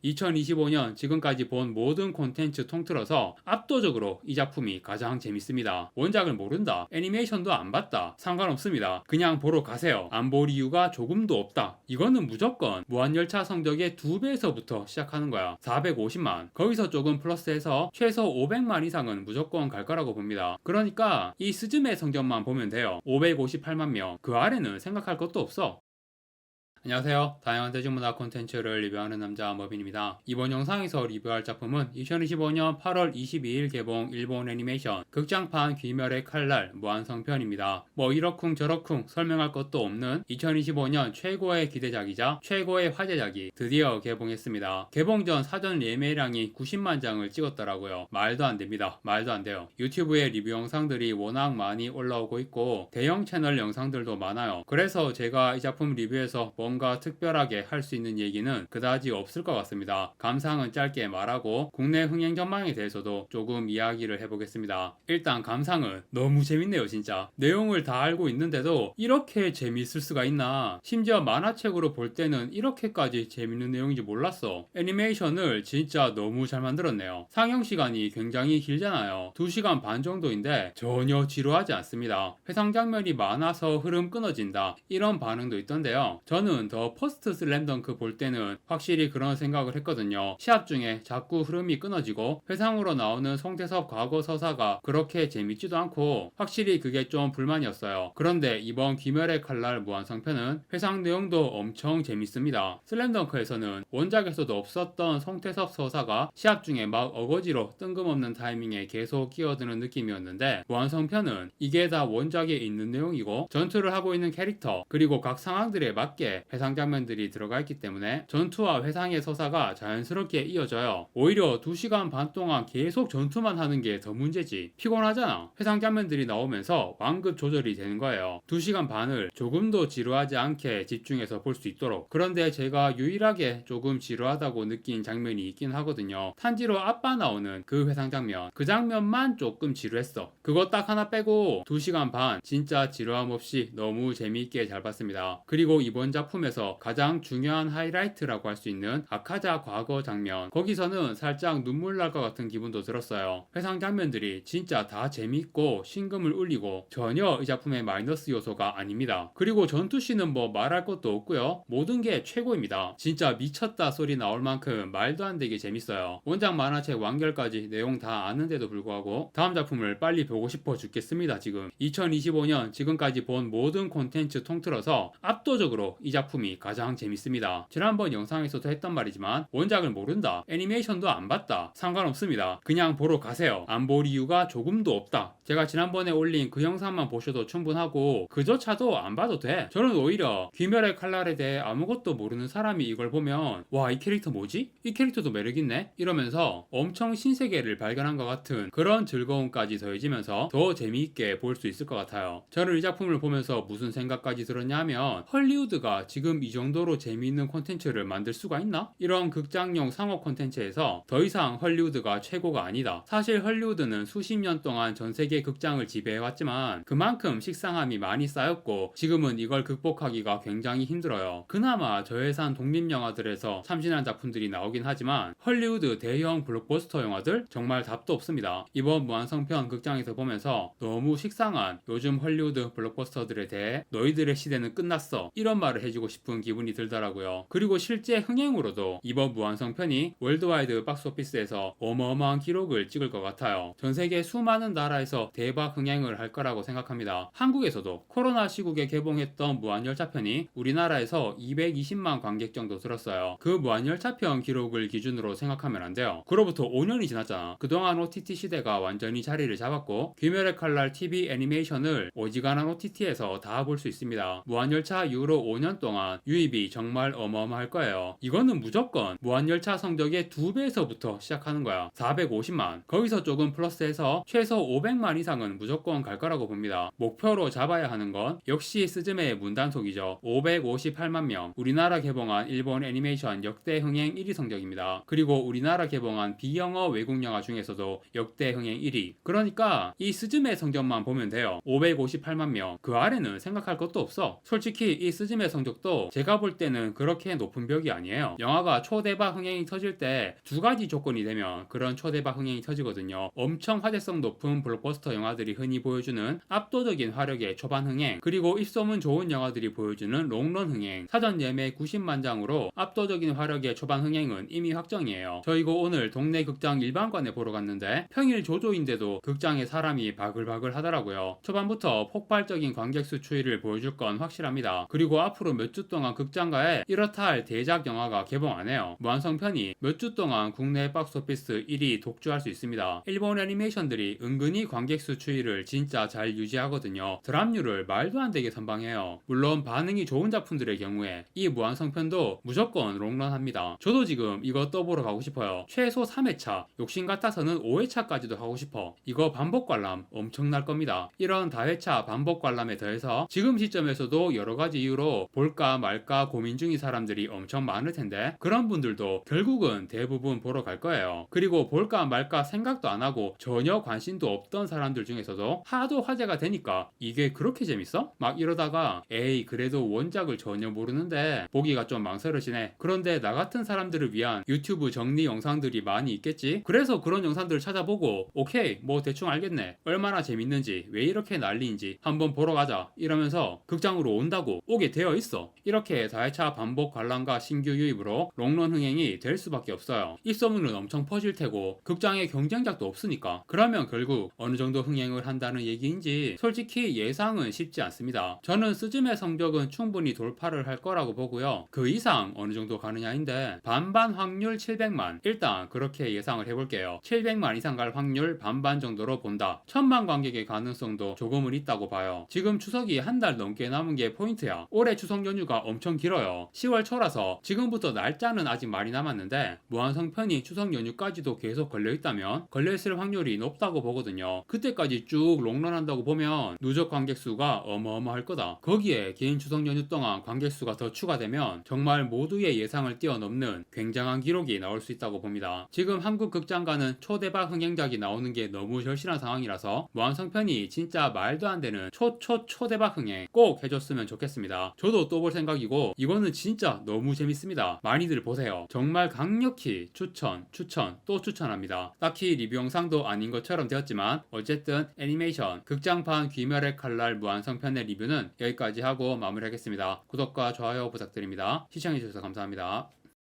2025년 지금까지 본 모든 콘텐츠 통틀어서 압도적으로 이 작품이 가장 재밌습니다. 원작을 모른다, 애니메이션도 안 봤다, 상관없습니다. 그냥 보러 가세요. 안 볼 이유가 조금도 없다. 이거는 무조건 무한열차 성적의 2배에서부터 시작하는 거야. 450만. 거기서 조금 플러스해서 최소 500만 이상은 무조건 갈 거라고 봅니다. 그러니까 이 스즈메 성적만 보면 돼요. 558만 명. 그 아래는 생각할 것도 없어. 안녕하세요. 다양한 대중문화 콘텐츠를 리뷰하는 남자 머빈입니다. 이번 영상에서 리뷰할 작품은 2025년 8월 22일 개봉 일본 애니메이션 극장판 귀멸의 칼날 무한성편입니다. 뭐 이러쿵 저러쿵 설명할 것도 없는 2025년 최고의 기대작이자 최고의 화제작이 드디어 개봉했습니다. 개봉 전 사전 예매량이 90만 장을 찍었더라고요. 말도 안 됩니다. 말도 안 돼요. 유튜브에 리뷰 영상들이 워낙 많이 올라오고 있고 대형 채널 영상들도 많아요. 그래서 제가 이 작품 리뷰에서 뭔가 특별하게 할 수 있는 얘기는 그다지 없을 것 같습니다. 감상은 짧게 말하고 국내 흥행 전망에 대해서도 조금 이야기를 해보겠습니다. 일단 감상은 너무 재밌네요 진짜. 내용을 다 알고 있는데도 이렇게 재밌을 수가 있나. 심지어 만화책으로 볼 때는 이렇게까지 재밌는 내용인지 몰랐어. 애니메이션을 진짜 너무 잘 만들었네요. 상영 시간이 굉장히 길잖아요. 2시간 반 정도인데 전혀 지루하지 않습니다. 회상 장면이 많아서 흐름 끊어진다 이런 반응도 있던데요. 저는 더 퍼스트 슬램덩크 볼 때는 확실히 그런 생각을 했거든요. 시합 중에 자꾸 흐름이 끊어지고 회상으로 나오는 송태섭 과거 서사가 그렇게 재밌지도 않고 확실히 그게 좀 불만이었어요. 그런데 이번 귀멸의 칼날 무한성편은 회상 내용도 엄청 재밌습니다. 슬램덩크에서는 원작에서도 없었던 송태섭 서사가 시합 중에 막 어거지로 뜬금없는 타이밍에 계속 끼어드는 느낌이었는데 무한성편은 이게 다 원작에 있는 내용이고 전투를 하고 있는 캐릭터 그리고 각 상황들에 맞게 회상 장면들이 들어가 있기 때문에 전투와 회상의 서사가 자연스럽게 이어져요. 오히려 2시간 반 동안 계속 전투만 하는 게 더 문제지. 피곤하잖아. 회상 장면들이 나오면서 완급 조절이 되는 거예요. 2시간 반을 조금도 지루하지 않게 집중해서 볼 수 있도록. 그런데 제가 유일하게 조금 지루하다고 느낀 장면이 있긴 하거든요. 탄지로 아빠 나오는 그 회상 장면. 그 장면만 조금 지루했어. 그거 딱 하나 빼고 2시간 반 진짜 지루함 없이 너무 재미있게 잘 봤습니다. 그리고 이번 작품에서 가장 중요한 하이라이트라고 할 수 있는 아카자 과거 장면. 거기서는 살짝 눈물 날 것 같은 기분도 들었어요. 회상 장면들이 진짜 다 재밌고 심금을 울리고 전혀 이 작품의 마이너스 요소가 아닙니다. 그리고 전투씬은 뭐 말할 것도 없고요. 모든 게 최고입니다. 진짜 미쳤다 소리 나올 만큼 말도 안 되게 재밌어요. 원작 만화책 완결까지 내용 다 아는데도 불구하고 다음 작품을 빨리 보고 싶어 죽겠습니다. 지금 2025년 지금까지 본 모든 콘텐츠 통틀어서 압도적으로 이 작품이 가장 재밌습니다. 지난번 영상에서도 했던 말이지만 원작을 모른다, 애니메이션도 안 봤다, 상관없습니다. 그냥 보러 가세요. 안 볼 이유가 조금도 없다. 제가 지난번에 올린 그 영상만 보셔도 충분하고 그조차도 안 봐도 돼. 저는 오히려 귀멸의 칼날에 대해 아무것도 모르는 사람이 이걸 보면 와, 이 캐릭터 뭐지? 이 캐릭터도 매력있네? 이러면서 엄청 신세계를 발견한 것 같은 그런 즐거움까지 더해지면서 더 재미있게 볼 수 있을 것 같아요. 저는 이 작품을 보면서 무슨 생각까지 들었냐 하면 헐리우드가 지금 이 정도로 재미있는 콘텐츠를 만들 수가 있나? 이런 극장용 상업 콘텐츠에서 더 이상 헐리우드가 최고가 아니다. 사실 헐리우드는 수십 년 동안 전 세계 극장을 지배해왔지만 그만큼 식상함이 많이 쌓였고 지금은 이걸 극복하기가 굉장히 힘들어요. 그나마 저예산 독립영화들에서 참신한 작품들이 나오긴 하지만 헐리우드 대형 블록버스터 영화들 정말 답도 없습니다. 이번 무한성편 극장에서 보면서 너무 식상한 요즘 헐리우드 블록버스터들에 대해 너희들의 시대는 끝났어 이런 말을 해주고 싶은 기분이 들더라고요. 그리고 실제 흥행으로도 이번 무한성편이 월드와이드 박스오피스에서 어마어마한 기록을 찍을 것 같아요. 전세계 수많은 나라에서 대박 흥행을 할 거라고 생각합니다. 한국에서도 코로나 시국에 개봉했던 무한열차편이 우리나라에서 220만 관객 정도 들었어요. 그 무한열차편 기록을 기준으로 생각하면 안 돼요. 그로부터 5년이 지났잖아. 그동안 OTT 시대가 완전히 자리를 잡았고 귀멸의 칼날 TV 애니메이션을 오지간한 OTT에서 다 볼 수 있습니다. 무한열차 이후로 5년 동안 유입이 정말 어마어마할 거예요. 이거는 무조건 무한열차 성적의 2배에서부터 시작하는 거야. 450만. 거기서 조금 플러스해서 최소 500만 이상은 무조건 갈 거라고 봅니다. 목표로 잡아야 하는 건 역시 스즈메의 문단속이죠. 558만 명. 우리나라 개봉한 일본 애니메이션 역대 흥행 1위 성적입니다. 그리고 우리나라 개봉한 비영어 외국 영화 중에서도 역대 흥행 1위. 그러니까 이 스즈메 성적만 보면 돼요. 558만 명. 그 아래는 생각할 것도 없어. 솔직히 이 스즈메 성적도 것도 제가 볼 때는 그렇게 높은 벽이 아니에요. 영화가 초대박 흥행이 터질 때 두 가지 조건이 되면 그런 초대박 흥행이 터지거든요. 엄청 화제성 높은 블록버스터 영화들이 흔히 보여주는 압도적인 화력의 초반 흥행, 그리고 입소문 좋은 영화들이 보여주는 롱런 흥행. 사전 예매 90만 장으로 압도적인 화력의 초반 흥행은 이미 확정이에요. 저 이거 오늘 동네 극장 일반관에 보러 갔는데 평일 조조인데도 극장에 사람이 바글바글 하더라고요. 초반부터 폭발적인 관객수 추이를 보여줄 건 확실합니다. 그리고 앞으로 몇 주 동안 극장가에 이렇다 할 대작 영화가 개봉 안 해요. 무한성편이 몇 주 동안 국내 박스오피스 1위 독주할 수 있습니다. 일본 애니메이션들이 은근히 관객수 추이를 진짜 잘 유지하거든요. 드랍률을 말도 안 되게 선방해요. 물론 반응이 좋은 작품들의 경우에 이 무한성편도 무조건 롱런합니다. 저도 지금 이거 떠보러 가고 싶어요. 최소 3회차, 욕심 같아서는 5회차까지도 하고 싶어. 이거 반복 관람 엄청날 겁니다. 이런 다회차 반복 관람에 더해서 지금 시점에서도 여러 가지 이유로 볼까 말까 고민 중인 사람들이 엄청 많을 텐데 그런 분들도 결국은 대부분 보러 갈 거예요. 그리고 볼까 말까 생각도 안 하고 전혀 관심도 없던 사람들 중에서도 하도 화제가 되니까 이게 그렇게 재밌어? 막 이러다가 에이 그래도 원작을 전혀 모르는데 보기가 좀 망설여지네. 그런데 나 같은 사람들을 위한 유튜브 정리 영상들이 많이 있겠지? 그래서 그런 영상들을 찾아보고 오케이 뭐 대충 알겠네. 얼마나 재밌는지 왜 이렇게 난리인지 한번 보러 가자 이러면서 극장으로 온다고 오게 되어 있어. 이렇게 4회차 반복 관람과 신규 유입으로 롱런 흥행이 될 수밖에 없어요. 입소문은 엄청 퍼질 테고 극장에 경쟁작도 없으니까 그러면 결국 어느 정도 흥행을 한다는 얘기인지 솔직히 예상은 쉽지 않습니다. 저는 스즈메 성적은 충분히 돌파를 할 거라고 보고요. 그 이상 어느 정도 가느냐인데 반반 확률 700만 일단 그렇게 예상을 해볼게요. 700만 이상 갈 확률 반반 정도로 본다. 1000만 관객의 가능성도 조금은 있다고 봐요. 지금 추석이 한 달 넘게 남은 게 포인트야. 올해 추석 연휴가 엄청 길어요. 10월 초라서 지금부터 날짜는 아직 많이 남았는데 무한성편이 추석 연휴까지도 계속 걸려있다면 걸려있을 확률이 높다고 보거든요. 그때까지 쭉 롱런한다고 보면 누적 관객수가 어마어마할 거다. 거기에 긴 추석 연휴 동안 관객수가 더 추가되면 정말 모두의 예상을 뛰어넘는 굉장한 기록이 나올 수 있다고 봅니다. 지금 한국 극장가는 초대박 흥행작이 나오는 게 너무 절실한 상황이라서 무한성편이 진짜 말도 안 되는 초대박 흥행 꼭 해줬으면 좋겠습니다. 저도 또 볼 생각이고 이거는 진짜 너무 재밌습니다. 많이들 보세요. 정말 강력히 추천 또 추천합니다. 딱히 리뷰 영상도 아닌 것처럼 되었지만 어쨌든 애니메이션 극장판 귀멸의 칼날 무한성편의 리뷰는 여기까지 하고 마무리하겠습니다. 구독과 좋아요 부탁드립니다. 시청해주셔서 감사합니다.